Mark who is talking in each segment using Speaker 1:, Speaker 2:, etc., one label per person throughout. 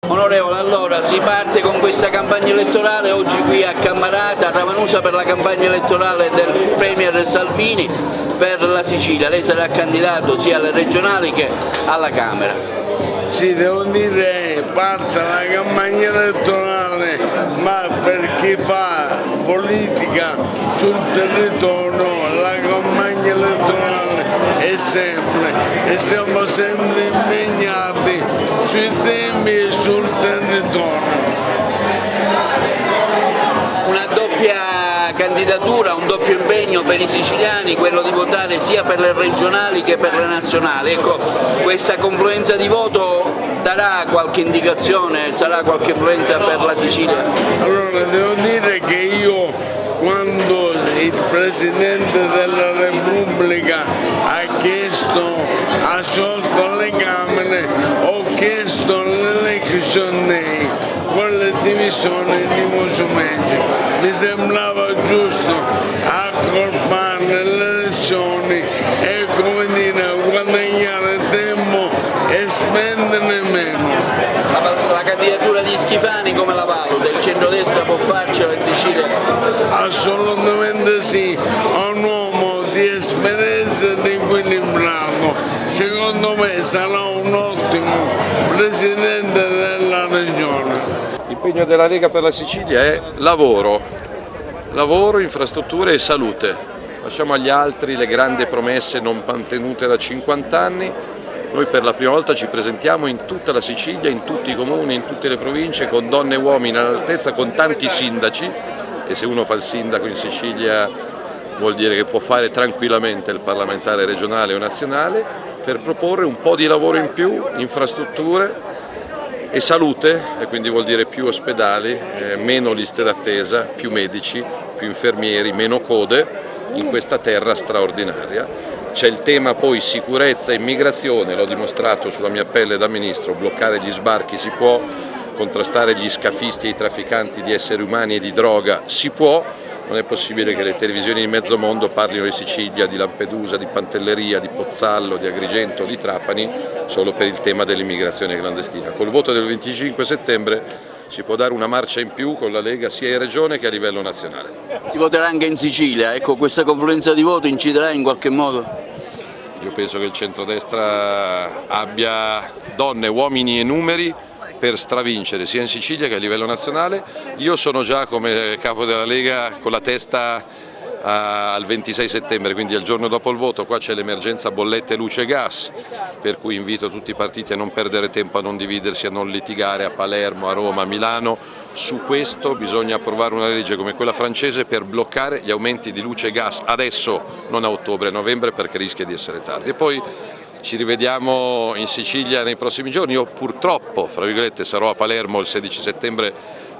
Speaker 1: Onorevole, allora si parte con questa campagna elettorale oggi qui a Cammarata, a Ravanusa, per la campagna elettorale del Premier Salvini per la Sicilia. Lei sarà candidato sia alle regionali che alla Camera.
Speaker 2: Sì, devo dire, parte la campagna elettorale, ma per chi fa politica sul territorio la campagna elettorale è sempre, e siamo sempre impegnati sui temi e sul territorio.
Speaker 1: Una doppia candidatura, un doppio impegno per i siciliani, quello di votare sia per le regionali che per le nazionali. Ecco, questa confluenza di voto darà qualche indicazione, sarà qualche influenza per la Sicilia?
Speaker 2: Allora, devo dire che io, quando il Presidente della Repubblica ha sciolto le Camere, ho chiesto l'elezione con le divisioni di Musumeci. Mi sembrava giusto accorpare le elezioni e, come dire, guadagnare tempo e spendere meno.
Speaker 1: La candidatura di Schifani come la valuta? Il centrodestra può farcela in Sicilia?
Speaker 2: Assolutamente sì, è un uomo di esperienza e di equilibrato. Secondo me sarà un ottimo Presidente della Regione.
Speaker 3: L'impegno della Lega per la Sicilia è lavoro, infrastrutture e salute. Lasciamo agli altri le grandi promesse non mantenute da 50 anni. Noi per la prima volta ci presentiamo in tutta la Sicilia, in tutti i comuni, in tutte le province, con donne e uomini all'altezza, con tanti sindaci, e se uno fa il sindaco in Sicilia vuol dire che può fare tranquillamente il parlamentare regionale o nazionale, per proporre un po' di lavoro in più, infrastrutture e salute, e quindi vuol dire più ospedali, meno liste d'attesa, più medici, più infermieri, meno code in questa terra straordinaria. C'è il tema poi sicurezza e immigrazione, l'ho dimostrato sulla mia pelle da ministro, bloccare gli sbarchi si può, contrastare gli scafisti e i trafficanti di esseri umani e di droga si può. Non è possibile che le televisioni di mezzo mondo parlino di Sicilia, di Lampedusa, di Pantelleria, di Pozzallo, di Agrigento, di Trapani solo per il tema dell'immigrazione clandestina. Col voto del 25 settembre si può dare una marcia in più con la Lega sia in regione che a livello nazionale.
Speaker 1: Si voterà anche in Sicilia, ecco, questa confluenza di voto inciderà in qualche modo?
Speaker 3: Io penso che il centrodestra abbia donne, uomini e numeri per stravincere sia in Sicilia che a livello nazionale. Io sono già come capo della Lega con la testa al 26 settembre, quindi al giorno dopo il voto. Qua c'è l'emergenza bollette, luce e gas, per cui invito tutti i partiti a non perdere tempo, a non dividersi, a non litigare a Palermo, a Roma, a Milano. Su questo bisogna approvare una legge come quella francese per bloccare gli aumenti di luce e gas adesso, non a ottobre, a novembre, perché rischia di essere tardi. E poi ci rivediamo in Sicilia nei prossimi giorni. Io purtroppo, fra virgolette, sarò a Palermo il 16 settembre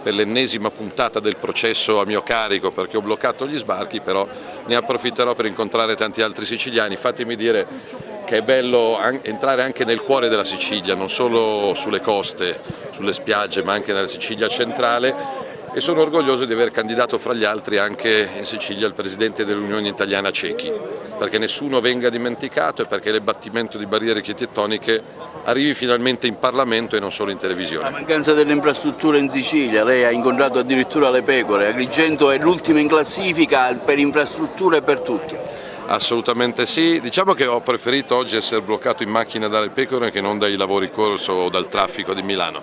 Speaker 3: per l'ennesima puntata del processo a mio carico, perché ho bloccato gli sbarchi, però ne approfitterò per incontrare tanti altri siciliani. Fatemi dire che è bello entrare anche nel cuore della Sicilia, non solo sulle coste, sulle spiagge, ma anche nella Sicilia centrale, e sono orgoglioso di aver candidato fra gli altri anche in Sicilia il Presidente dell'Unione Italiana Cecchi, perché nessuno venga dimenticato e perché l'abbattimento di barriere architettoniche arrivi finalmente in Parlamento e non solo in televisione.
Speaker 1: La mancanza delle infrastrutture in Sicilia, lei ha incontrato addirittura le pecore, Agrigento è l'ultima in classifica per infrastrutture e per tutti.
Speaker 3: Assolutamente sì, diciamo che ho preferito oggi essere bloccato in macchina dalle pecore che non dai lavori corso o dal traffico di Milano.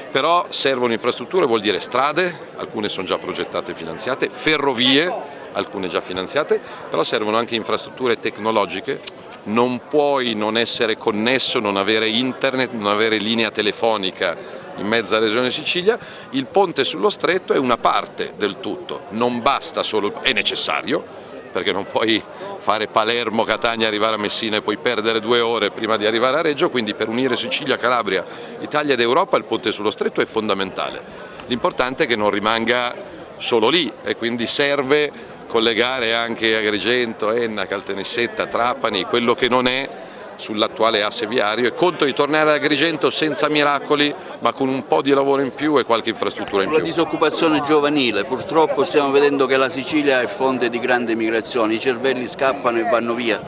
Speaker 3: Però servono infrastrutture, vuol dire strade, alcune sono già progettate e finanziate, ferrovie, alcune già finanziate, però servono anche infrastrutture tecnologiche. Non puoi non essere connesso, non avere internet, non avere linea telefonica in mezza regione Sicilia. Il ponte sullo stretto è una parte del tutto, non basta solo, è necessario, perché non puoi fare Palermo, Catania, arrivare a Messina e poi perdere 2 ore prima di arrivare a Reggio, quindi per unire Sicilia, Calabria, Italia ed Europa il ponte sullo stretto è fondamentale. L'importante è che non rimanga solo lì e quindi serve collegare anche Agrigento, Enna, Caltanissetta, Trapani, quello che non è sull'attuale asse viario, e conto di tornare ad Agrigento senza miracoli, ma con un po' di lavoro in più e qualche infrastruttura in più.
Speaker 1: La disoccupazione giovanile, purtroppo stiamo vedendo che la Sicilia è fonte di grande migrazione, i cervelli scappano e vanno via.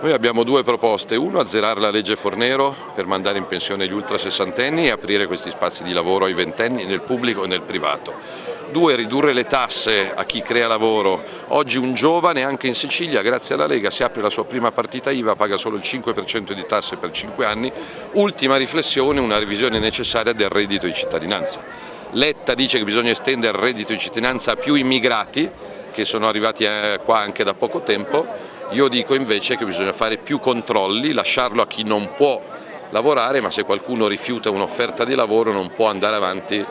Speaker 3: Noi abbiamo due proposte: uno, azzerare la legge Fornero per mandare in pensione gli ultra sessantenni e aprire questi spazi di lavoro ai ventenni nel pubblico e nel privato. Due, ridurre le tasse a chi crea lavoro. Oggi un giovane anche in Sicilia, grazie alla Lega, se apre la sua prima partita IVA paga solo il 5% di tasse per 5 anni. Ultima riflessione, una revisione necessaria del reddito di cittadinanza. Letta dice che bisogna estendere il reddito di cittadinanza a più immigrati che sono arrivati qua anche da poco tempo. Io dico invece che bisogna fare più controlli, lasciarlo a chi non può lavorare, ma se qualcuno rifiuta un'offerta di lavoro non può andare avanti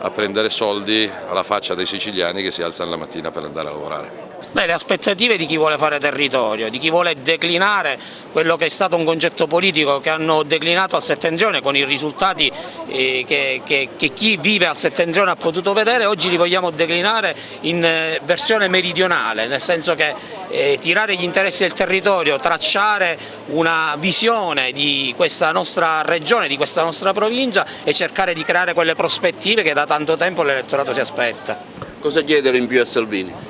Speaker 3: a prendere soldi alla faccia dei siciliani che si alzano la mattina per andare a lavorare.
Speaker 4: Beh, le aspettative di chi vuole fare territorio, di chi vuole declinare quello che è stato un concetto politico che hanno declinato al settentrione con i risultati che chi vive al settentrione ha potuto vedere, oggi li vogliamo declinare in versione meridionale, nel senso che tirare gli interessi del territorio, tracciare una visione di questa nostra regione, di questa nostra provincia e cercare di creare quelle prospettive che da tanto tempo l'elettorato si aspetta.
Speaker 1: Cosa chiedere in più a Salvini?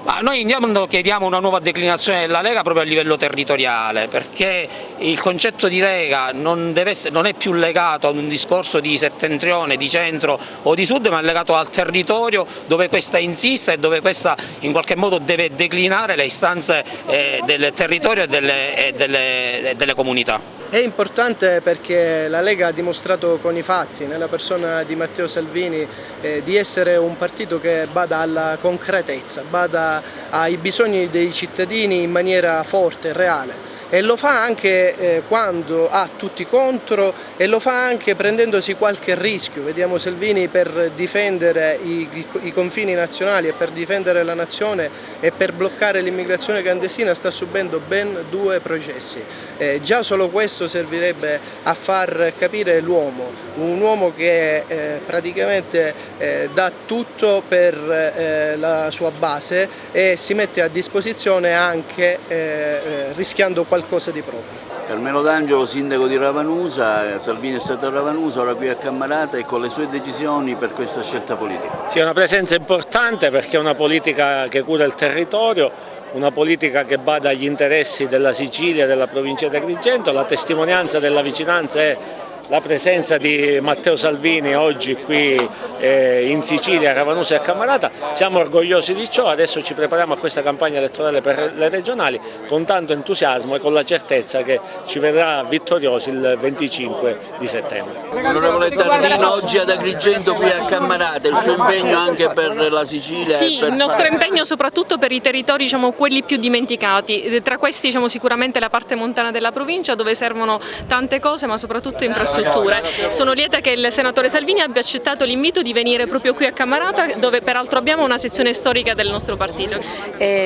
Speaker 4: Ma noi intanto chiediamo una nuova declinazione della Lega proprio a livello territoriale, perché il concetto di Lega non è più legato ad un discorso di settentrione, di centro o di sud, ma è legato al territorio dove questa insiste e dove questa in qualche modo deve declinare le istanze del territorio e delle comunità.
Speaker 5: È importante perché la Lega ha dimostrato con i fatti, nella persona di Matteo Salvini, di essere un partito che bada alla concretezza, bada ai bisogni dei cittadini in maniera forte e reale. E lo fa anche quando ha tutti contro e lo fa anche prendendosi qualche rischio. Vediamo Salvini per difendere i confini nazionali e per difendere la nazione e per bloccare l'immigrazione clandestina sta subendo ben 2 processi. Già solo questo servirebbe a far capire l'uomo, un uomo che praticamente dà tutto per la sua base e si mette a disposizione anche rischiando qualcosa di proprio.
Speaker 1: Carmelo D'Angelo, sindaco di Ravanusa, Salvini è stato a Ravanusa, ora qui a Cammarata e con le sue decisioni per questa scelta politica.
Speaker 6: Sì, è una presenza importante perché è una politica che cura il territorio, una politica che bada agli interessi della Sicilia e della provincia di Agrigento. La testimonianza della vicinanza è la presenza di Matteo Salvini oggi qui in Sicilia, a Ravanusa e a Cammarata. Siamo orgogliosi di ciò, adesso ci prepariamo a questa campagna elettorale per le regionali con tanto entusiasmo e con la certezza che ci vedrà vittoriosi il 25 di settembre.
Speaker 1: Onorevole Tardino, oggi ad Agrigento, qui a Cammarata, il suo impegno anche per la Sicilia?
Speaker 7: Sì, il nostro impegno soprattutto per i territori, quelli più dimenticati, tra questi sicuramente la parte montana della provincia dove servono tante cose ma soprattutto infrastrutture. Sono lieta che il senatore Salvini abbia accettato l'invito di venire proprio qui a Cammarata, dove peraltro abbiamo una sezione storica del nostro partito.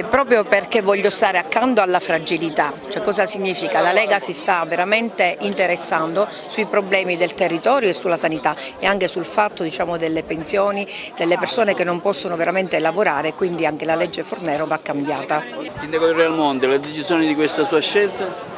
Speaker 8: Proprio perché voglio stare accanto alla fragilità, cioè cosa significa? La Lega si sta veramente interessando sui problemi del territorio e sulla sanità e anche sul fatto delle pensioni delle persone che non possono veramente lavorare, quindi anche la legge Fornero va cambiata.
Speaker 1: Sindaco di Realmonte, le decisioni di questa sua scelta?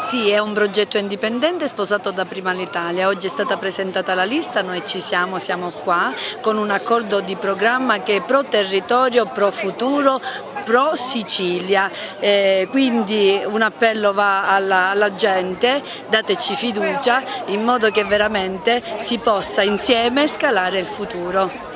Speaker 9: Sì, è un progetto indipendente sposato da Prima l'Italia, oggi è stata presentata la lista, noi ci siamo qua con un accordo di programma che è pro territorio, pro futuro, pro Sicilia, quindi un appello va alla gente, dateci fiducia in modo che veramente si possa insieme scalare il futuro.